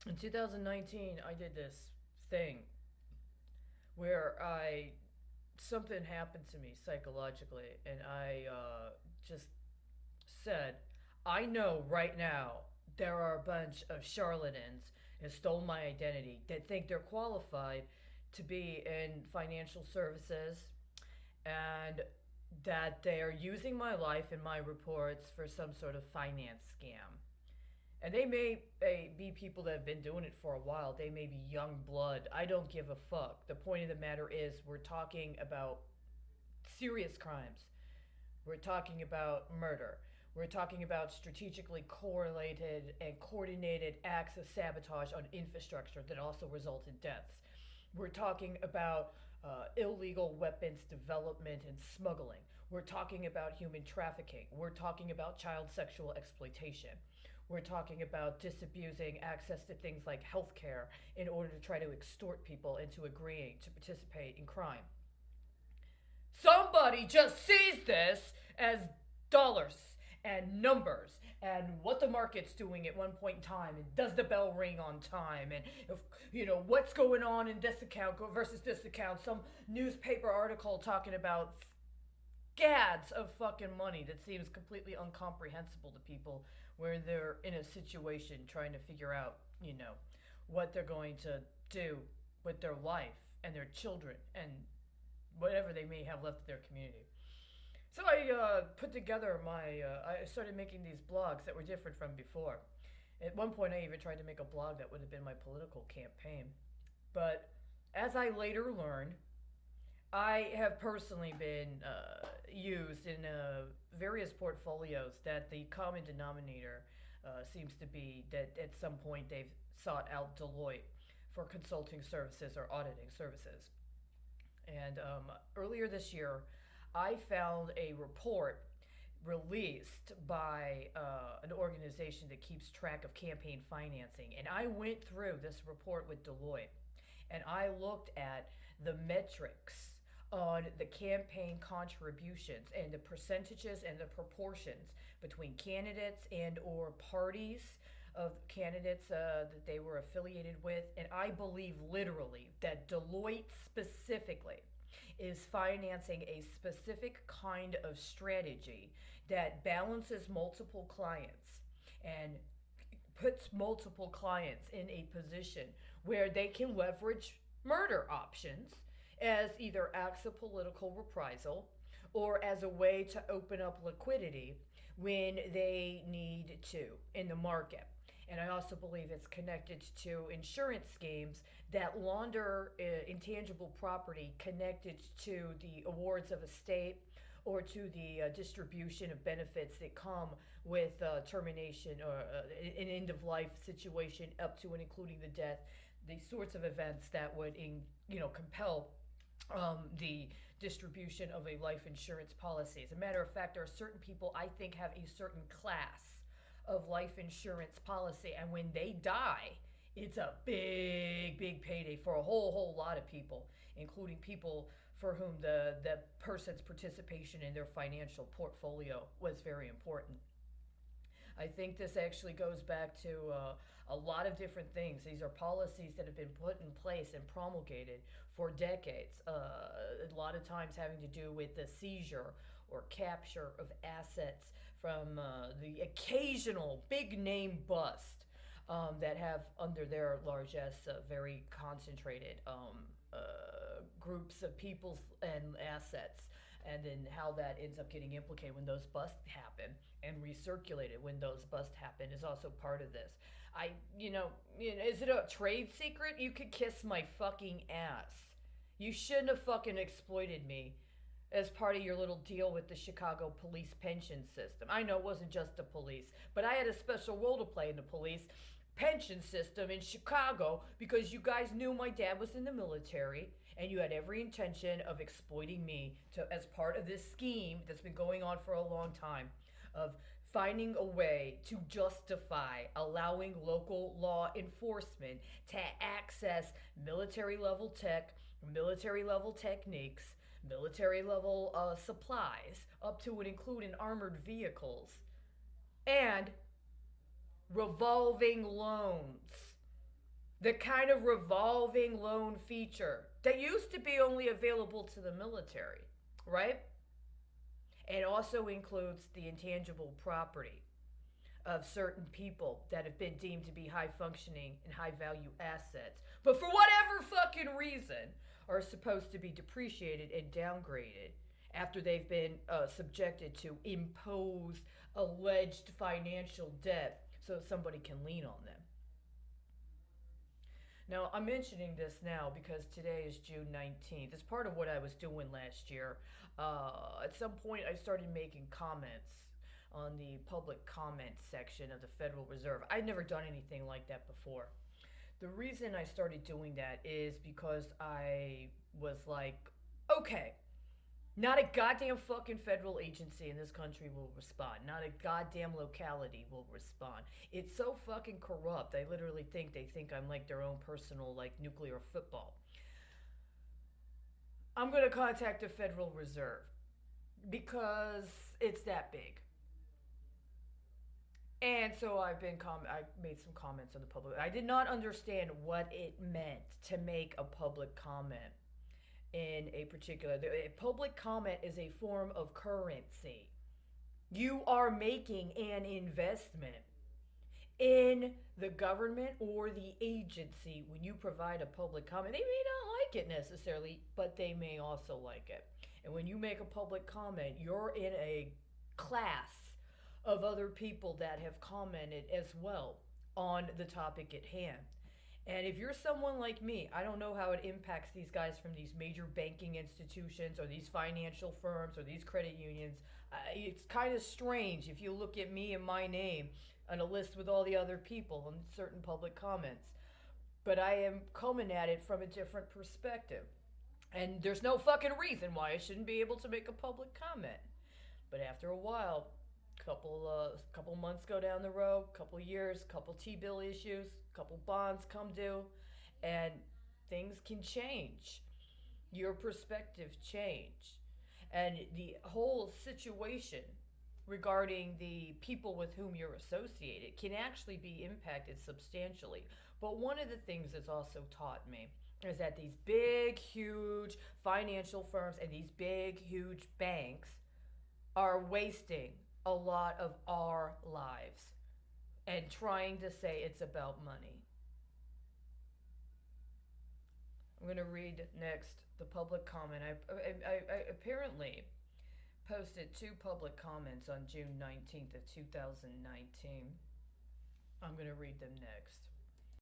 In 2019, I did this thing where I something happened to me psychologically, and I just said, I know right now there are a bunch of charlatans who stole my identity that think they're qualified to be in financial services and that they are using my life and my reports for some sort of finance scam. And they may be people that have been doing it for a while. They may be young blood. I don't give a fuck. The point of the matter is, we're talking about serious crimes. We're talking about murder. We're talking about strategically correlated and coordinated acts of sabotage on infrastructure that also result in deaths. We're talking about illegal weapons development and smuggling. We're talking about human trafficking. We're talking about child sexual exploitation. We're talking about disabusing access to things like healthcare in order to try to extort people into agreeing to participate in crime. Somebody just sees this as dollars and numbers and what the market's doing at one point in time, and does the bell ring on time, and if what's going on in this account versus this account, some newspaper article talking about scads of fucking money that seems completely incomprehensible to people where they're in a situation trying to figure out what they're going to do with their life and their children and whatever they may have left of their community. So I put together I started making these blogs that were different from before. At one point, I even tried to make a blog that would have been my political campaign. But as I later learned, I have personally been used in various portfolios that the common denominator seems to be that at some point they've sought out Deloitte for consulting services or auditing services. And earlier this year, I found a report released by an organization that keeps track of campaign financing. And I went through this report with Deloitte and I looked at the metrics on the campaign contributions and the percentages and the proportions between candidates and or parties of candidates that they were affiliated with. And I believe literally that Deloitte specifically is financing a specific kind of strategy that balances multiple clients and puts multiple clients in a position where they can leverage murder options as either acts of political reprisal or as a way to open up liquidity when they need to in the market. And I also believe it's connected to insurance schemes that launder intangible property connected to the awards of a state or to the distribution of benefits that come with termination or an end of life situation up to and including the death. These sorts of events that would compel the distribution of a life insurance policy. As a matter of fact, there are certain people I think have a certain class of life insurance policy, and when they die, it's a big, big payday for a whole lot of people, including people for whom the person's participation in their financial portfolio was very important. I think this actually goes back to a lot of different things. These are policies that have been put in place and promulgated for decades. A lot of times having to do with the seizure or capture of assets from the occasional big name bust that have under their largesse very concentrated groups of people's and assets, and then how that ends up getting implicated when those busts happen and recirculated when those busts happen is also part of this. Is it a trade secret? You could kiss my fucking ass. You shouldn't have fucking exploited me as part of your little deal with the Chicago police pension system. I know it wasn't just the police, but I had a special role to play in the police pension system in Chicago because you guys knew my dad was in the military and you had every intention of exploiting me as part of this scheme that's been going on for a long time of finding a way to justify allowing local law enforcement to access military level tech, military level techniques, military level supplies, up to and including armored vehicles, and revolving loans. the kind of revolving loan feature that used to be only available to the military, right? It also includes the intangible property of certain people that have been deemed to be high functioning and high value assets, but for whatever fucking reason are supposed to be depreciated and downgraded after they've been subjected to imposed alleged financial debt so somebody can lean on them. Now, I'm mentioning this now because today is June 19th. It's part of what I was doing last year. At some point, I started making comments on the public comment section of the Federal Reserve. I'd never done anything like that before. The reason I started doing that is because I was like, okay, not a goddamn fucking federal agency in this country will respond. Not a goddamn locality will respond. It's so fucking corrupt. I literally think they think I'm like their own personal like nuclear football. I'm going to contact the Federal Reserve because it's that big. And so I made some comments on the public. I did not understand what it meant to make a public comment in a particular. A public comment is a form of currency. You are making an investment in the government or the agency when you provide a public comment. They may not like it necessarily, but they may also like it. And when you make a public comment, you're in a class of other people that have commented as well on the topic at hand. And if you're someone like me, I don't know how it impacts these guys from these major banking institutions or these financial firms or these credit unions. It's kind of strange if you look at me and my name on a list with all the other people on certain public comments. But I am coming at it from a different perspective. And there's no fucking reason why I shouldn't be able to make a public comment. But after a while, couple months go down the road, couple years, couple T-bill issues, couple bonds come due, and things can change. Your perspective change. And the whole situation regarding the people with whom you're associated can actually be impacted substantially. But one of the things that's also taught me is that these big, huge financial firms and these big, huge banks are wasting a lot of our lives and trying to say it's about money. I'm going to read next the public comment. I apparently posted two public comments on June 19th of 2019. I'm going to read them next.